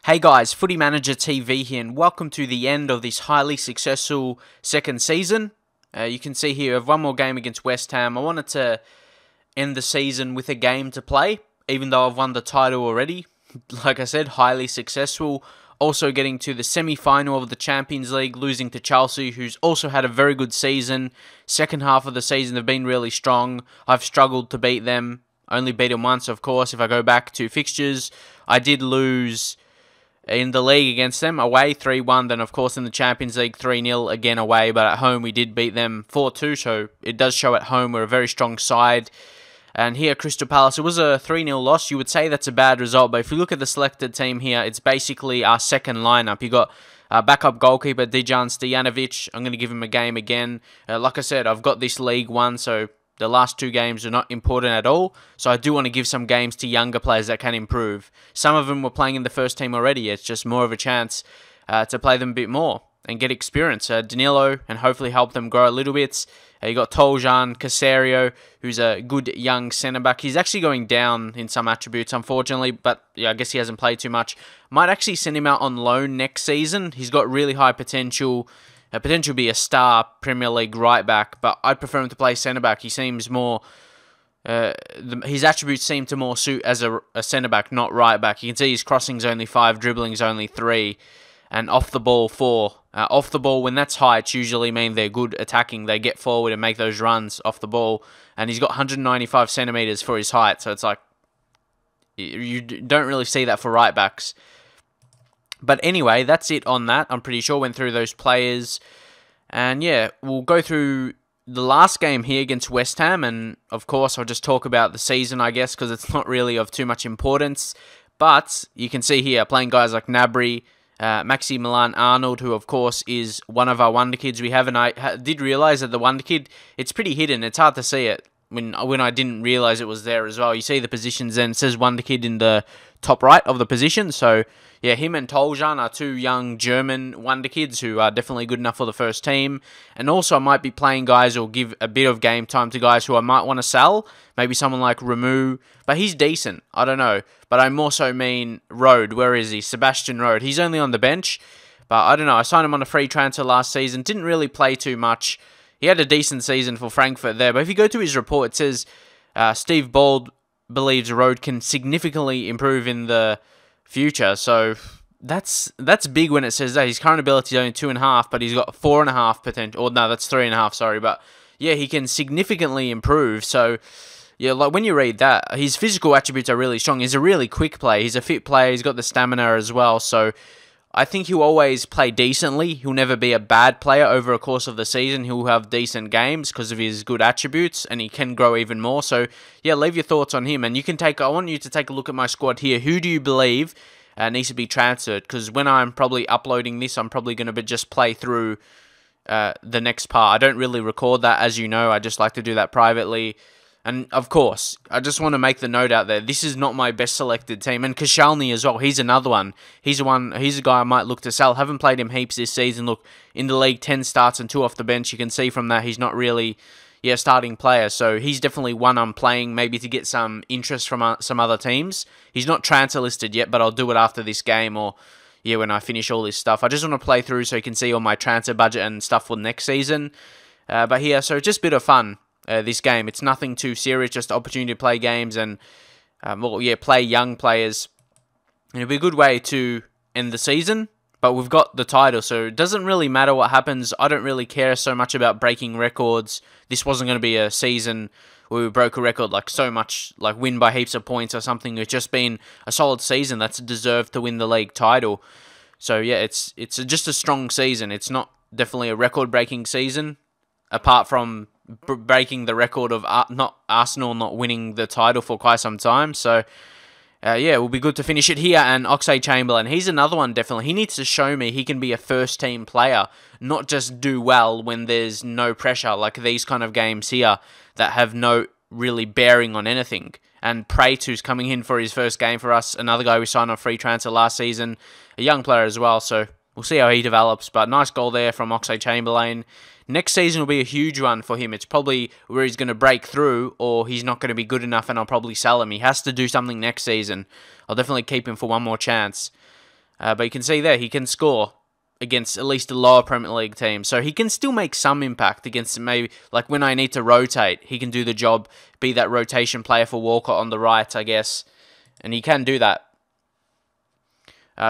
Hey guys, Footy Manager TV here, and welcome to the end of this highly successful second season. You can see here I have one more game against West Ham. I wanted to end the season with a game to play, even though I've won the title already. Like I said, highly successful. Also getting to the semi-final of the Champions League, losing to Chelsea, who's also had a very good season. Second half of the season, they've been really strong. I've struggled to beat them. Only beat them once, of course, if I go back to fixtures. I did lose in the league against them, away 3-1, then of course in the Champions League 3-0, again away, but at home we did beat them 4-2, so it does show at home we're a very strong side. And here, Crystal Palace, it was a 3-0 loss. You would say that's a bad result, but if you look at the selected team here, it's basically our second lineup. You got backup goalkeeper Dejan Stojanovic. I'm going to give him a game again. Like I said, I've got this League One, so the last two games are not important at all, so I do want to give some games to younger players that can improve. Some of them were playing in the first team already. It's just more of a chance to play them a bit more and get experience. Danilo, and hopefully help them grow a little bit. You got Toljan Casario, who's a good young centre-back. He's actually going down in some attributes, unfortunately, but yeah, I guess he hasn't played too much. Might actually send him out on loan next season. He's got really high potential. Potential to be a star Premier League right back, but I'd prefer him to play centre back. He seems more, his attributes seem to more suit as a centre back, not right back. You can see his crossing's only 5, dribbling's only 3, and off the ball 4. Off the ball, when that's high, it's usually mean they're good attacking. They get forward and make those runs off the ball, and he's got 195 centimetres for his height, so it's like you don't really see that for right backs. But anyway, that's it on that. I'm pretty sure went through those players. And yeah, we'll go through the last game here against West Ham. And of course, I'll just talk about the season, I guess, because it's not really of too much importance. But you can see here, playing guys like Nabry, Maxi Milan-Arnold, who of course is one of our wonder kids we have. And I did realise that the wonder kid, it's pretty hidden. It's hard to see it when I didn't realise it was there as well. You see the positions then, it says wonder kid in the top right of the position. So yeah, him and Toljan are two young German wonder kids who are definitely good enough for the first team. And also I might be playing guys or give a bit of game time to guys who I might want to sell. Maybe someone like Ramu, but he's decent. I don't know. But I more so mean Rode. Where is he? Sebastian Rode. He's only on the bench. But I don't know. I signed him on a free transfer last season. Didn't really play too much. He had a decent season for Frankfurt there. But if you go to his report, it says Steve Bold believes Rode can significantly improve in the future. So that's big when it says that. His current ability is only 2.5, but he's got 4.5 potential. Or no, that's 3.5, sorry. But yeah, he can significantly improve. So yeah, like when you read that, his physical attributes are really strong. He's a really quick player. He's a fit player. He's got the stamina as well. So I think he'll always play decently. He'll never be a bad player over a course of the season. He'll have decent games because of his good attributes, and he can grow even more. So yeah, leave your thoughts on him. And you can I want you to take a look at my squad here. Who do you believe needs to be transferred? Because when I'm probably uploading this, I'm probably going to just play through the next part. I don't really record that, as you know. I just like to do that privately. And of course, I just want to make the note out there, this is not my best selected team. And Koscielny as well, he's another one. He's a guy I might look to sell. Haven't played him heaps this season. Look, in the league, 10 starts and 2 off the bench. You can see from that he's not really a starting player. So he's definitely one I'm playing, maybe to get some interest from some other teams. He's not transfer listed yet, but I'll do it after this game or yeah, when I finish all this stuff. I just want to play through so you can see all my transfer budget and stuff for next season. But yeah, so just a bit of fun. This game, it's nothing too serious, just opportunity to play games and well, yeah, play young players. And it'll be a good way to end the season, but we've got the title, so it doesn't really matter what happens. I don't really care so much about breaking records. This wasn't going to be a season where we broke a record like so much, like win by heaps of points or something. It's just been a solid season that's deserved to win the league title. So yeah, it's just a strong season. It's not definitely a record-breaking season, apart from breaking the record of Arsenal not winning the title for quite some time. So yeah, it will be good to finish it here. And Oxlade-Chamberlain, he's another one definitely. He needs to show me he can be a first-team player, not just do well when there's no pressure, like these kind of games here that have no really bearing on anything. And Prate, who's coming in for his first game for us, another guy we signed on free transfer last season, a young player as well, so we'll see how he develops. But nice goal there from Oxlade-Chamberlain. Next season will be a huge one for him. It's probably where he's going to break through, or he's not going to be good enough and I'll probably sell him. He has to do something next season. I'll definitely keep him for one more chance. But you can see there, he can score against at least a lower Premier League team. So he can still make some impact against maybe, like when I need to rotate, he can do the job, be that rotation player for Walcott on the right, I guess. And he can do that.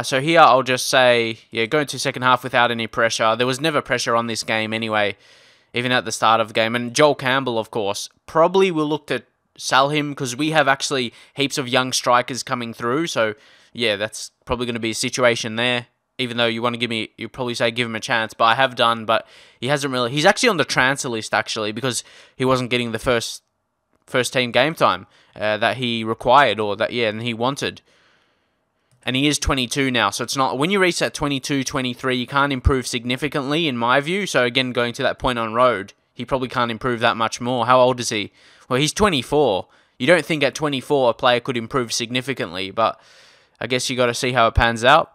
So here I'll just say, yeah, going to second half without any pressure. There was never pressure on this game anyway, even at the start of the game. And Joel Campbell, of course, probably will look to sell him because we have actually heaps of young strikers coming through. So, yeah, that's probably going to be a situation there. Even though you want to you probably say give him a chance, but I have done, but he hasn't really. He's actually on the transfer list, actually, because he wasn't getting the first team game time that he required and he wanted. And he is 22 now, so it's not... When you reach that 22, 23, you can't improve significantly, in my view. So again, going to that point on road, he probably can't improve that much more. How old is he? Well, he's 24. You don't think at 24 a player could improve significantly, but I guess you got to see how it pans out.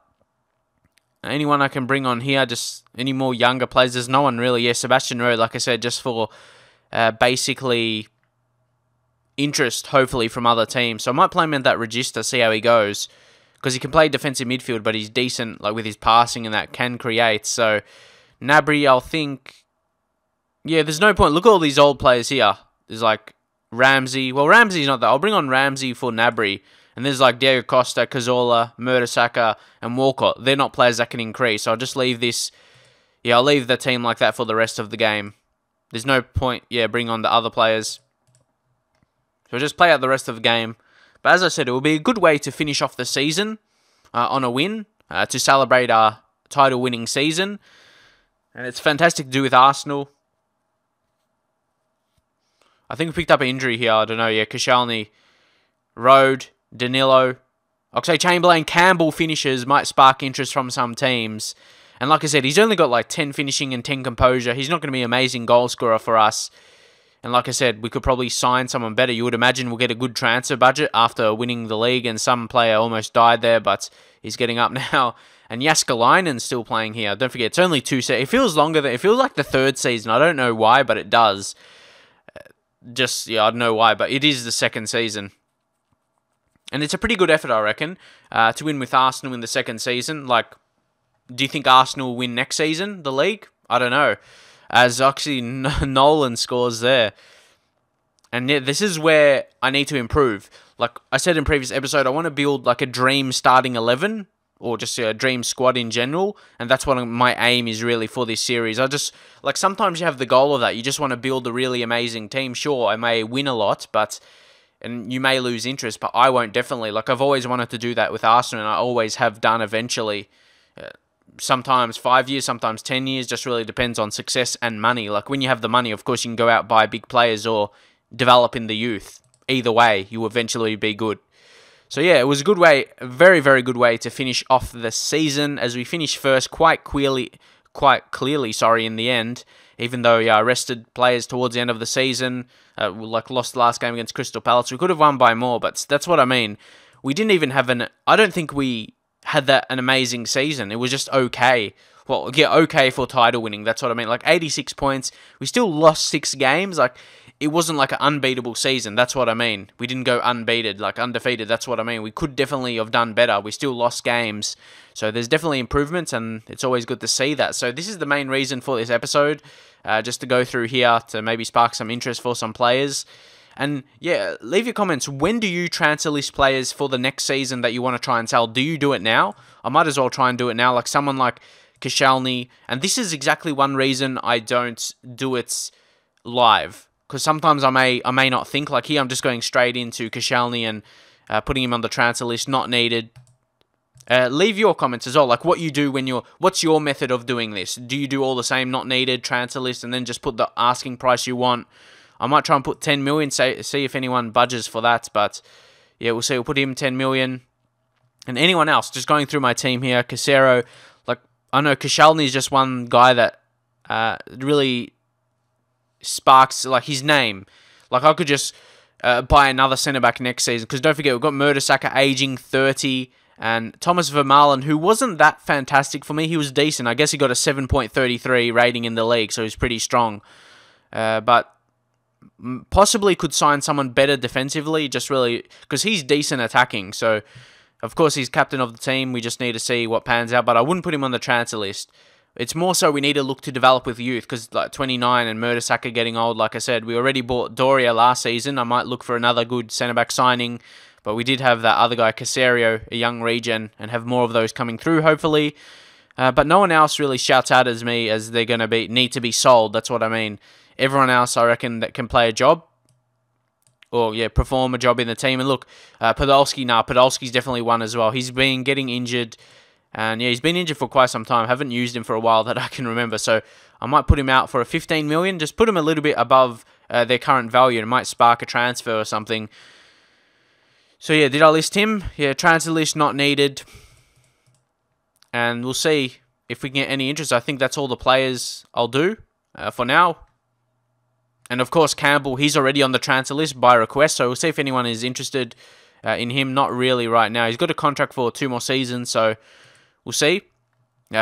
Anyone I can bring on here, just any more younger players? There's no one really. Yeah, Sebastian Rowe, like I said, just for basically interest, hopefully, from other teams. So I might play him in that register, see how he goes. Because he can play defensive midfield, but he's decent, like with his passing and that can create. So Gnabry, I'll think... Yeah, there's no point. Look at all these old players here. There's like Ramsey. Well, Ramsey's not that. I'll bring on Ramsey for Gnabry. And there's like Diego Costa, Cazorla, Mertesacker, and Walcott. They're not players that can increase. So I'll just leave this... Yeah, I'll leave the team like that for the rest of the game. There's no point, bring on the other players. So just play out the rest of the game. But as I said, it will be a good way to finish off the season on a win, to celebrate our title-winning season. And it's fantastic to do with Arsenal. I think we picked up an injury here. I don't know. Yeah, Koscielny, Rode, Danilo, Oxlade-Chamberlain, Campbell finishes might spark interest from some teams. And like I said, he's only got like 10 finishing and 10 composure. He's not going to be an amazing goal scorer for us. And like I said, we could probably sign someone better. You would imagine we'll get a good transfer budget after winning the league, and some player almost died there, but he's getting up now. And Jaskalainen's still playing here. Don't forget, it's only 2 seasons. It feels longer. It feels like the 3rd season. I don't know why, but it does. I don't know why, but it is the 2nd season. And it's a pretty good effort, I reckon, to win with Arsenal in the 2nd season. Like, do you think Arsenal will win next season, the league? I don't know. As actually Nolan scores there. And yeah, this is where I need to improve. Like I said in previous episode, I want to build like a dream starting 11, or just a dream squad in general. And that's what my aim is really for this series. Like sometimes you have the goal of that. You just want to build a really amazing team. Sure, I may win a lot, and you may lose interest, but I won't definitely. Like I've always wanted to do that with Arsenal, and I always have done eventually. Sometimes 5 years, sometimes 10 years, just really depends on success and money. Like when you have the money, of course, you can go out, buy big players or develop in the youth. Either way, you will eventually be good. So yeah, it was a good way, a very, very good way to finish off the season as we finished first quite clearly, in the end. Even though I rested players towards the end of the season, lost the last game against Crystal Palace. We could have won by more, but that's what I mean. We didn't even have I don't think we had an amazing season. It was just okay. Well, yeah, okay for title winning. That's what I mean. Like 86 points. We still lost 6 games. Like it wasn't like an unbeatable season. That's what I mean. We didn't go undefeated. That's what I mean. We could definitely have done better. We still lost games. So there's definitely improvements, and it's always good to see that. So this is the main reason for this episode, just to go through here to maybe spark some interest for some players. And yeah, leave your comments. When do you transfer list players for the next season that you want to try and sell? Do you do it now? I might as well try and do it now. Like someone like Koscielny. And this is exactly one reason I don't do it live. Because sometimes I may not think. Like here, I'm just going straight into Koscielny and putting him on the transfer list. Not needed. Leave your comments as well. Like what you do what's your method of doing this? Do you do all the same, not needed, transfer list, and then just put the asking price you want? I might try and put 10 million, see if anyone budges for that. But yeah, we'll see. We'll put him 10 million. And anyone else, just going through my team here, Casero. Like, I know Koscielny is just one guy that really sparks, like, his name. Like, I could just buy another centre-back next season. Because don't forget, we've got Mertesacker aging 30. And Thomas Vermaelen, who wasn't that fantastic for me. He was decent. I guess he got a 7.33 rating in the league, so he's pretty strong. But possibly could sign someone better defensively, just really, because he's decent attacking. So Of course, he's captain of the team. We just need to see what pans out, but I wouldn't put him on the transfer list. It's more so we need to look to develop with youth, because like 29 and Murdersacker getting old. Like I said, we already bought Doria last season. I might look for another good centre-back signing, but we did have that other guy, Casario, a young regen, and have more of those coming through, hopefully. But no one else really shouts out as me as they're going to need to be sold. That's what I mean. Everyone else, I reckon, that can play a job, or yeah, perform a job in the team. And look, Podolski's definitely one as well. He's been getting injured. And yeah, he's been injured for quite some time. Haven't used him for a while that I can remember. So I might put him out for a 15 million. Just put him a little bit above their current value. It might spark a transfer or something. So yeah, did I list him? Yeah, transfer list not needed. And we'll see if we can get any interest. I think that's all the players I'll do for now. And of course, Campbell, he's already on the transfer list by request. So we'll see if anyone is interested in him. Not really right now. He's got a contract for 2 more seasons. So we'll see.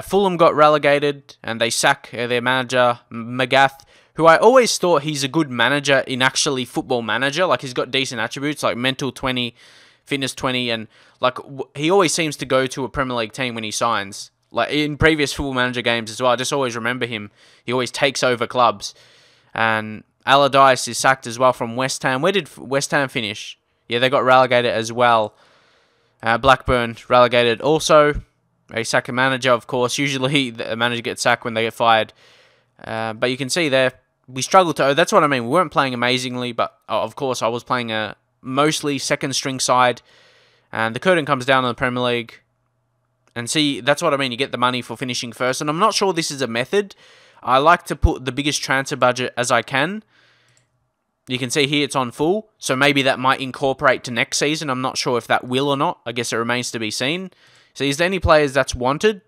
Fulham got relegated and they sack their manager, Magath, who I always thought he's a good manager in actually Football Manager. Like, he's got decent attributes like mental 20, fitness 20, and like he always seems to go to a Premier League team when he signs. Like in previous Football Manager games as well, I just always remember him. He always takes over clubs. And Allardyce is sacked as well from West Ham. Where did West Ham finish? Yeah, they got relegated as well. Blackburn relegated also. They sack a manager, of course. Usually the manager gets sacked when they get fired. But you can see there, we struggled to... That's what I mean. We weren't playing amazingly, but of course I was playing a mostly second-string side. And the curtain comes down on the Premier League. And see, that's what I mean. You get the money for finishing first. And I'm not sure this is a method. I like to put the biggest transfer budget as I can. You can see here it's on full. So maybe that might incorporate to next season. I'm not sure if that will or not. I guess it remains to be seen. So is there any players that's wanted?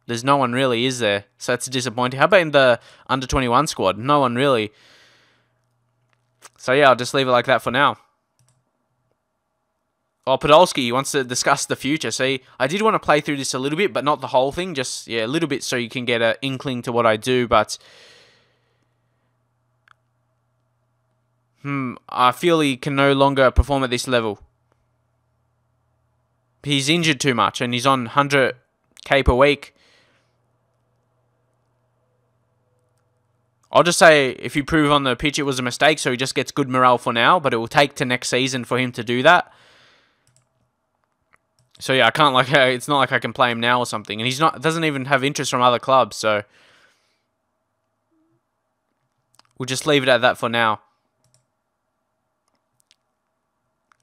There's no one really, is there? So that's disappointing. How about in the under-21 squad? No one really. So yeah, I'll just leave it like that for now. Oh, Podolski wants to discuss the future. See, I did want to play through this a little bit, but not the whole thing. Just, yeah, a little bit so you can get an inkling to what I do. But I feel he can no longer perform at this level. He's injured too much, and he's on 100k per week. I'll just say, if you prove on the pitch it was a mistake, so he just gets good morale for now, but it will take to next season for him to do that. So yeah, I can't it's not like I can play him now or something, and he's doesn't even have interest from other clubs, so we'll just leave it at that for now.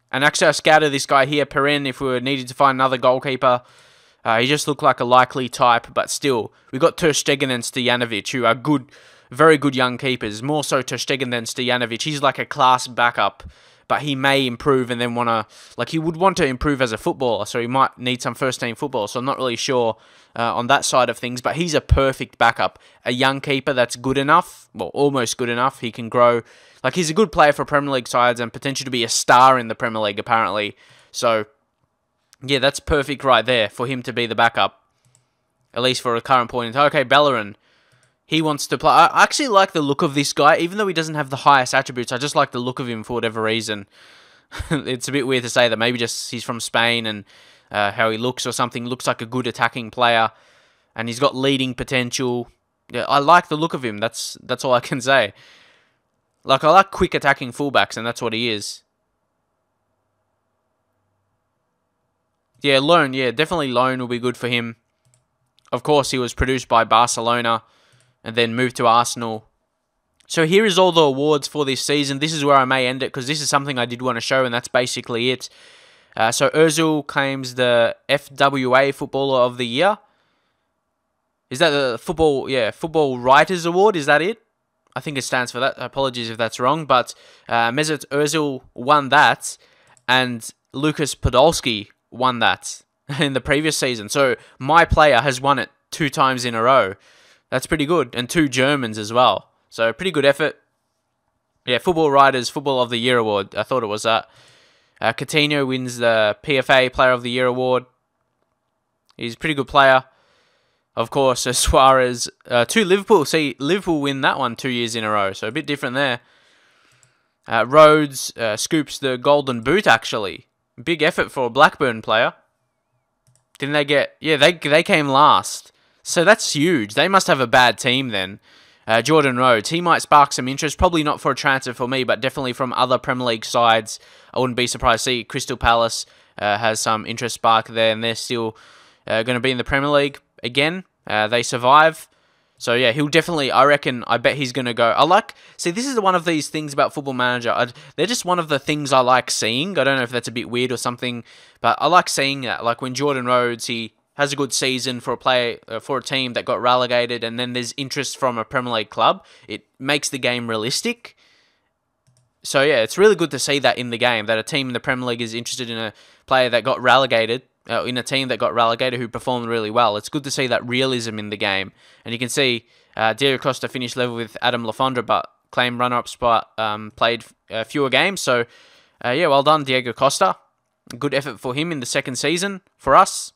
And actually, I scouted this guy here, Perrin, if we were needed to find another goalkeeper. He just looked like a likely type, but still, we got Ter Stegen and Stojanovic, who are good, very good young keepers. More so Ter Stegen than Stojanovic. He's like a class backup, but he may improve and then he would want to improve as a footballer, so he might need some first-team football. So I'm not really sure on that side of things, but he's a perfect backup. A young keeper that's good enough, well, almost good enough. He can grow. Like, he's a good player for Premier League sides and potential to be a star in the Premier League, apparently. So, yeah, that's perfect right there for him to be the backup, at least for a current point in time. Okay, Bellerin. He wants to play. I actually like the look of this guy, even though he doesn't have the highest attributes. I just like the look of him for whatever reason. It's a bit weird to say that. Maybe just he's from Spain and how he looks or something. Looks like a good attacking player, and he's got leading potential. Yeah, I like the look of him. That's all I can say. Like, I like quick attacking fullbacks, and that's what he is. Yeah, loan. Yeah, definitely loan will be good for him. Of course, he was produced by Barcelona and then moved to Arsenal. So here is all the awards for this season. This is where I may end it, because this is something I did want to show, and that's basically it. So Ozil claims the FWA Footballer of the Year. Is that the Football Writers Award? Is that it? I think it stands for that. Apologies if that's wrong. But Mesut Ozil won that, and Lucas Podolski won that in the previous season. So my player has won it 2 times in a row. That's pretty good. And 2 Germans as well. So pretty good effort. Yeah, Football Writers Football of the Year Award. I thought it was that. Coutinho wins the PFA Player of the Year Award. He's a pretty good player. Of course, Suarez. 2 Liverpool. See, Liverpool win that one 2 years in a row. So a bit different there. Rhodes scoops the Golden Boot, actually. Big effort for a Blackburn player. Didn't they get... Yeah, they came last. So that's huge. They must have a bad team then. Jordan Rhodes, he might spark some interest. Probably not for a transfer for me, but definitely from other Premier League sides. I wouldn't be surprised to see Crystal Palace has some interest spark there, and they're still going to be in the Premier League again. They survive. So yeah, he'll definitely, I bet he's going to go. See, this is one of these things about Football Manager. They're just one of the things I like seeing. I don't know if that's a bit weird or something, but I like seeing that. Like when Jordan Rhodes, he has a good season for a team that got relegated, and then there's interest from a Premier League club. It makes the game realistic. So yeah, it's really good to see that in the game, that a team in the Premier League is interested in a player that got relegated, in a team that got relegated who performed really well. It's good to see that realism in the game. And you can see Diego Costa finished level with Adam Lafondra, but claimed runner-up spot, played fewer games. So yeah, well done, Diego Costa. Good effort for him in the second season for us.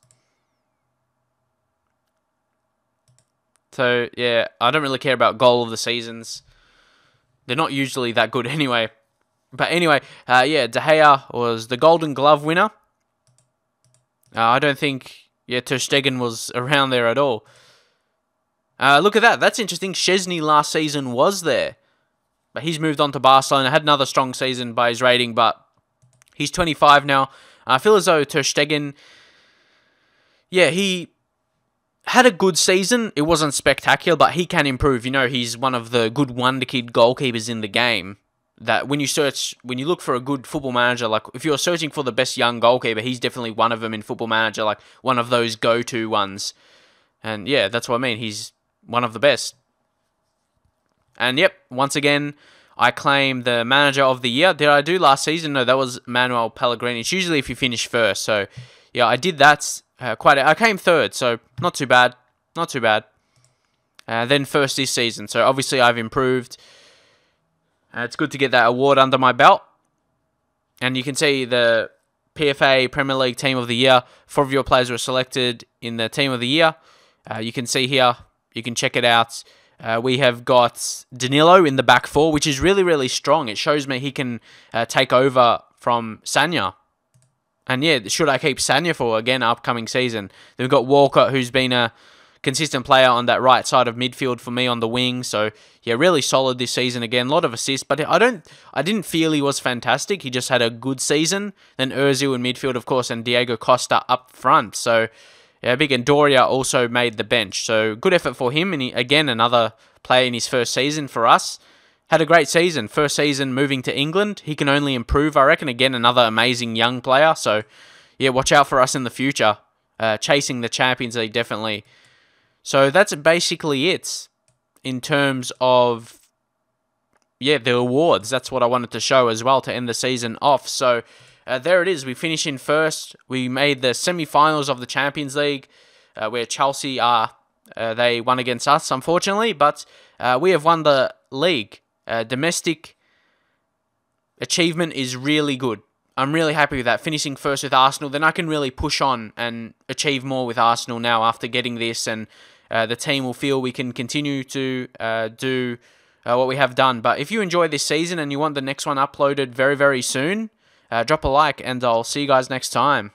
So, yeah, I don't really care about goal of the seasons. They're not usually that good anyway. But anyway, yeah, De Gea was the Golden Glove winner. I don't think, Ter Stegen was around there at all. Look at that. That's interesting. Szczesny last season was there. But he's moved on to Barcelona. Had another strong season by his rating, but he's 25 now. I feel as though Ter Stegen, yeah, he had a good season. It wasn't spectacular, but he can improve. You know, he's one of the good wonder-kid goalkeepers in the game. That when you look for a good Football Manager, like if you're searching for the best young goalkeeper, he's definitely one of them in Football Manager, like one of those go-to ones. And yeah, that's what I mean. He's one of the best. And yep, once again, I claim the Manager of the Year. Did I do last season? No, that was Manuel Pellegrini. It's usually if you finish first. So yeah, I did that. I came third, so not too bad. Not too bad. Then first this season, so obviously I've improved. It's good to get that award under my belt. And you can see the PFA Premier League Team of the Year. 4 of your players were selected in the Team of the Year. You can see here, you can check it out. We have got Danilo in the back 4, which is really, really strong. It shows me he can take over from Sanya. And yeah, should I keep Sanya for, again, upcoming season? Then we've got Walker, who's been a consistent player on that right side of midfield for me on the wing. So yeah, really solid this season again. A lot of assists, but I didn't feel he was fantastic. He just had a good season. Then Ozil in midfield, of course, and Diego Costa up front. So yeah, big. And Doria also made the bench. So good effort for him. And again, another player in his first season for us. Had a great season. First season moving to England. He can only improve, I reckon. Again, another amazing young player. So, yeah, watch out for us in the future. Chasing the Champions League, definitely. So, that's basically it in terms of, yeah, the awards. That's what I wanted to show as well to end the season off. So, there it is. We finished in first. We made the semi-finals of the Champions League, where Chelsea they won against us, unfortunately. But we have won the league. Domestic achievement is really good. I'm really happy with that. Finishing first with Arsenal, then I can really push on and achieve more with Arsenal now after getting this, and the team will feel we can continue to do what we have done. But if you enjoy this season and you want the next one uploaded very, very soon, drop a like, and I'll see you guys next time.